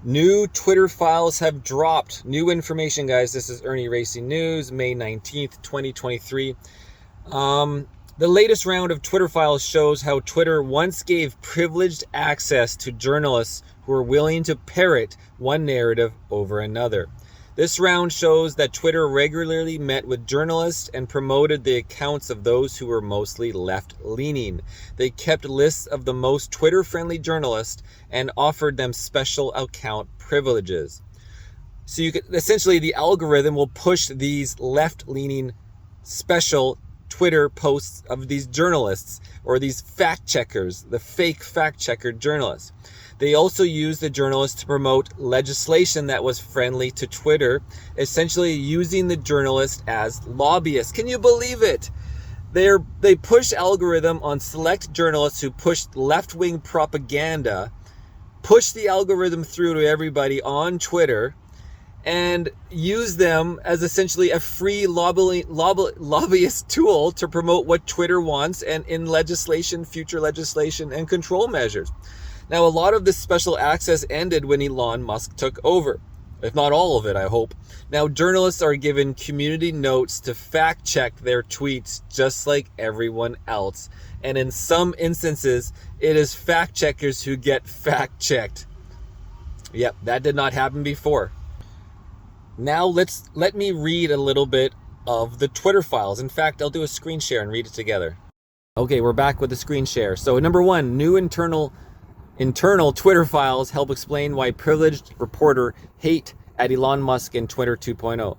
New Twitter files have dropped. New information, guys. This is Ernie Racing News, May 19th, 2023. The latest round of Twitter files shows how Twitter once gave privileged access to journalists who were willing to parrot one narrative over another. This round shows that Twitter regularly met with journalists and promoted the accounts of those who were mostly left-leaning. They kept lists of the most Twitter-friendly journalists and offered them special account privileges. So you could, essentially, the algorithm will push these left-leaning special Twitter posts of these journalists or these fact checkers, the fake fact checker journalists. They also used the journalists to promote legislation that was friendly to Twitter, essentially using the journalists as lobbyists. Can you believe it? They push algorithm on select journalists who pushed left-wing propaganda, push the algorithm through to everybody on Twitter, and use them as essentially a free lobbyist tool to promote what Twitter wants and in legislation, future legislation, and control measures. Now, a lot of this special access ended when Elon Musk took over, if not all of it, I hope. Now, journalists are given community notes to fact check their tweets just like everyone else. And in some instances, it is fact checkers who get fact checked. Yep, that did not happen before. Now, let me read a little bit of the Twitter files. In fact, I'll do a screen share and read it together. Okay, we're back with the screen share. So, number one, new internal Twitter files help explain why privileged reporter hate at Elon Musk and Twitter 2.0.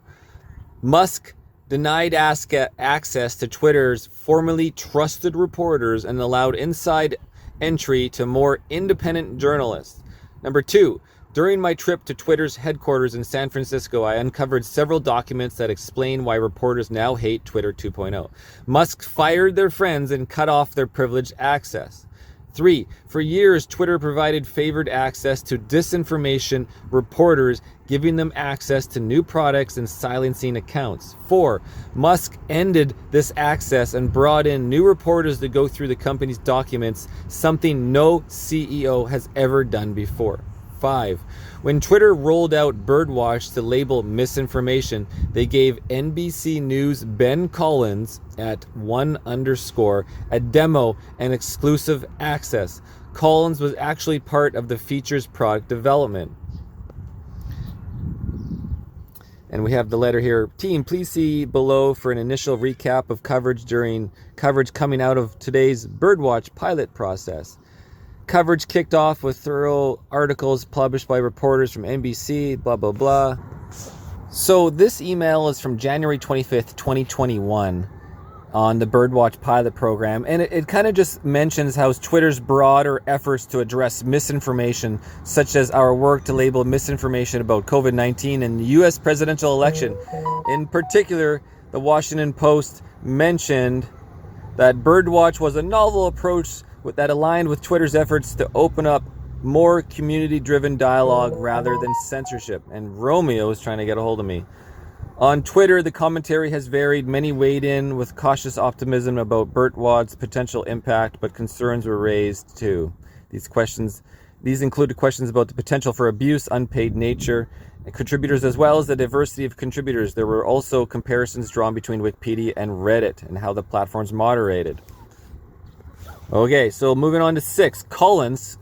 Musk denied access to Twitter's formerly trusted reporters and allowed inside entry to more independent journalists. Number two, during my trip to Twitter's headquarters in San Francisco, I uncovered several documents that explain why reporters now hate Twitter 2.0. Musk fired their friends and cut off their privileged access. 3. For years, Twitter provided favored access to disinformation reporters, giving them access to new products and silencing accounts. 4. Musk ended this access and brought in new reporters to go through the company's documents, something no CEO has ever done before. 5. When Twitter rolled out Birdwatch to label misinformation, they gave NBC News' Ben Collins at @1_ a demo and exclusive access. Collins was actually part of the feature's product development. And we have the letter here. Team, please see below for an initial recap of coverage coming out of today's Birdwatch pilot process. Coverage kicked off with thorough articles published by reporters from NBC, blah, blah, blah. So this email is from January 25th, 2021 on the Birdwatch pilot program. And it kind of just mentions how Twitter's broader efforts to address misinformation, such as our work to label misinformation about COVID-19 and the U.S. presidential election. In particular, the Washington Post mentioned that Birdwatch was a novel approach that aligned with Twitter's efforts to open up more community-driven dialogue rather than censorship. And Romeo is trying to get a hold of me. On Twitter, the commentary has varied. Many weighed in with cautious optimism about Birdwatch's potential impact, but concerns were raised too. These included questions about the potential for abuse, unpaid nature, and contributors, as well as the diversity of contributors. There were also comparisons drawn between Wikipedia and Reddit and how the platforms moderated. Okay, so moving on to 6. Collins,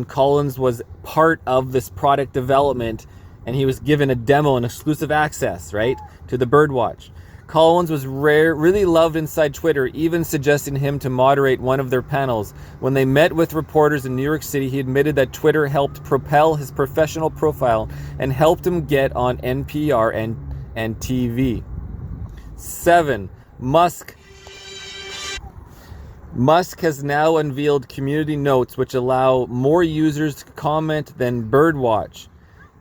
Collins was part of this product development, and he was given a demo and exclusive access, right, to the Birdwatch. Collins was really loved inside Twitter, even suggesting him to moderate one of their panels. When they met with reporters in New York City, he admitted that Twitter helped propel his professional profile and helped him get on NPR and TV. 7. Musk has now unveiled community notes which allow more users to comment than Birdwatch.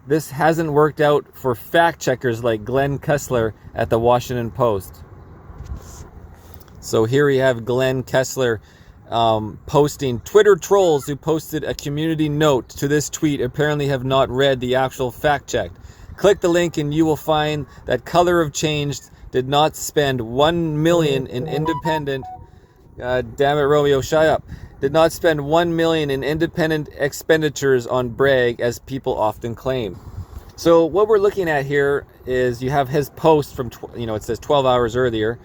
This hasn't worked out for fact checkers like Glenn Kessler at the Washington Post. So here we have Glenn Kessler posting. Twitter trolls who posted a community note to this tweet apparently have not read the actual fact check. Click the link and you will find that Color of Change did not spend $1 million in independent God damn it, Romeo, shut up. did not spend $1 million in independent expenditures on Bragg, as people often claim. So what we're looking at here is you have his post from, it says 12 hours earlier.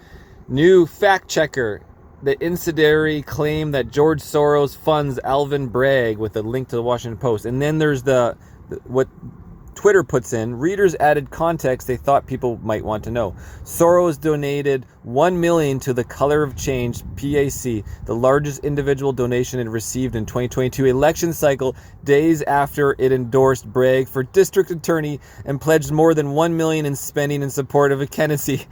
New fact checker. The incendiary claim that George Soros funds Alvin Bragg, with a link to the Washington Post. And then there's what Twitter puts in. Readers added context they thought people might want to know. Soros donated $1 million to the Color of Change PAC, the largest individual donation it received in 2022 election cycle, days after it endorsed Bragg for district attorney and pledged more than $1 million in spending in support of a candidacy.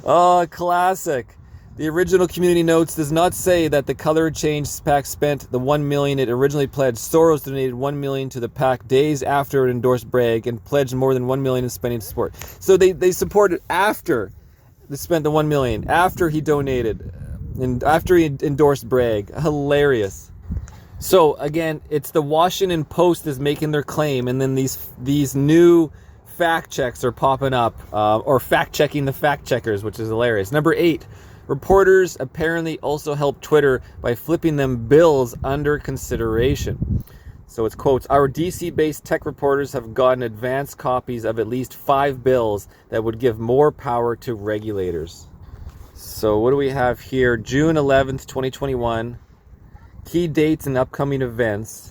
Oh, classic. The original community notes does not say that the Color of Change PAC spent the $1 million it originally pledged. Soros donated $1 million to the PAC days after it endorsed Bragg and pledged more than $1 million in spending support. So they supported after they spent the $1 million, after he donated, and after he endorsed Bragg. Hilarious. So again, it's the Washington Post is making their claim, and then these new fact checks are popping up, or fact checking the fact checkers, which is hilarious. Number 8. Reporters apparently also helped Twitter by flipping them bills under consideration. So it's quotes, our DC-based tech reporters have gotten advanced copies of at least 5 bills that would give more power to regulators. So what do we have here? June 11th, 2021. Key dates and upcoming events.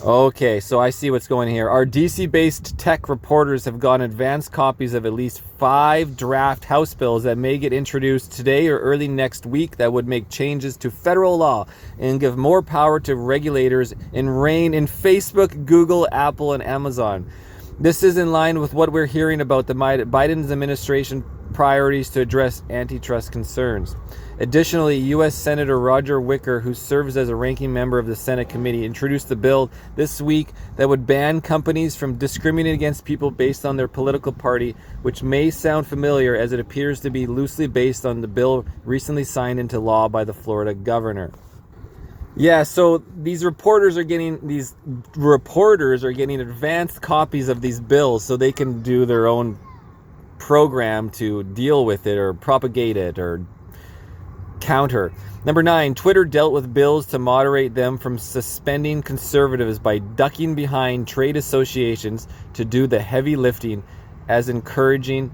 Okay, so I see what's going here. Our DC-based tech reporters have gotten advanced copies of at least 5 draft House bills that may get introduced today or early next week that would make changes to federal law and give more power to regulators and rein in Facebook, Google, Apple, and Amazon. This is in line with what we're hearing about the Biden's administration priorities to address antitrust concerns. Additionally, U.S. Senator Roger Wicker, who serves as a ranking member of the Senate committee, introduced a bill this week that would ban companies from discriminating against people based on their political party, which may sound familiar as it appears to be loosely based on the bill recently signed into law by the Florida governor. Yeah, so these reporters are getting advanced copies of these bills so they can do their own program to deal with it or propagate it or counter. Number 9, Twitter dealt with bills to moderate them from suspending conservatives by ducking behind trade associations to do the heavy lifting, as engaging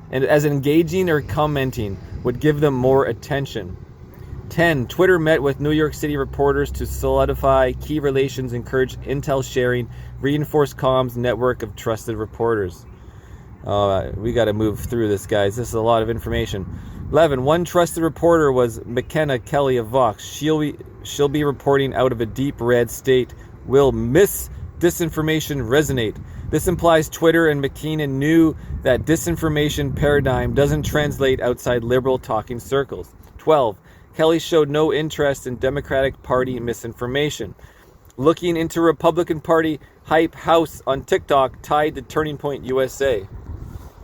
or commenting would give them more attention. 10, Twitter met with New York City reporters to solidify key relations, encourage intel sharing, reinforce comms network of trusted reporters. We got to move through this, guys. This is a lot of information. 11, one trusted reporter was McKenna Kelly of Vox. She'll be reporting out of a deep red state. Will disinformation resonate? This implies Twitter and McKenna knew that disinformation paradigm doesn't translate outside liberal talking circles. 12, Kelly showed no interest in Democratic Party misinformation. Looking into Republican Party hype house on TikTok tied to Turning Point USA.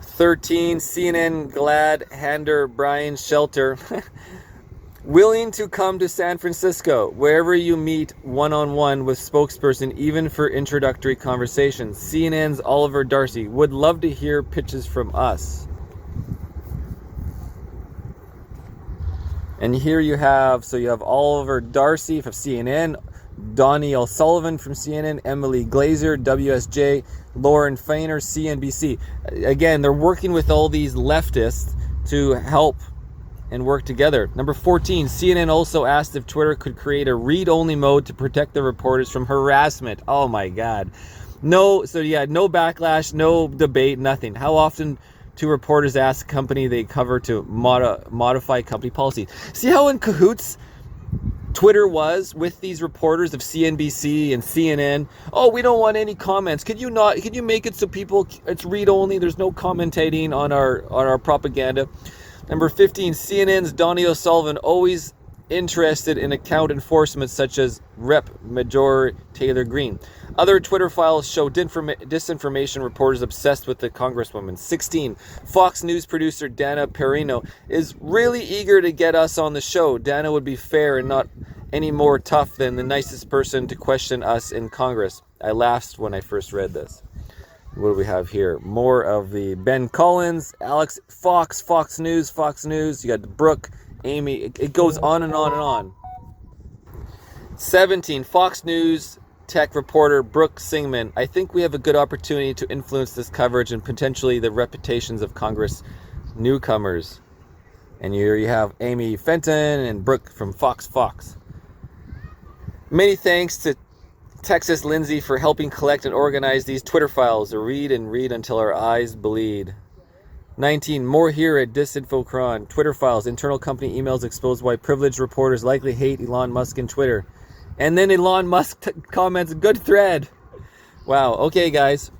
13, CNN glad hander Brian Shelter willing to come to San Francisco, wherever you meet one-on-one with spokesperson, even for introductory conversations. CNN's Oliver Darcy would love to hear pitches from us. And here you have Oliver Darcy from CNN, Donnie O'Sullivan from CNN, Emily Glazer, WSJ, Lauren Feiner, CNBC. Again, they're working with all these leftists to help and work together. Number 14, CNN also asked if Twitter could create a read-only mode to protect the reporters from harassment. Oh my God. No backlash, no debate, nothing. How often do reporters ask a company they cover to modify company policy? See how in cahoots Twitter was with these reporters of CNBC and CNN. Oh, we don't want any comments. Could you make it so people, it's read only, there's no commentating on our propaganda. Number 15, CNN's Donnie O'Sullivan always interested in account enforcement such as Rep. Major Taylor Greene. Other Twitter files show disinformation reporters obsessed with the Congresswoman. 16, Fox News producer Dana Perino is really eager to get us on the show. Dana would be fair and not any more tough than the nicest person to question us in Congress. I laughed when I first read this. What do we have here? More of the Ben Collins, Alex Fox News. You got Brooke, Amy. It goes on and on and on. 17, Fox News tech reporter Brooke Singman. I think we have a good opportunity to influence this coverage and potentially the reputations of Congress newcomers. And here you have Amy Fenton and Brooke from Fox. Many thanks to Texas Lindsay for helping collect and organize these Twitter files. Read and read until our eyes bleed. 19, more here at Disinfocron. Twitter files. Internal company emails expose why privileged reporters likely hate Elon Musk and Twitter. And then Elon Musk comments, good thread. Wow. Okay, guys.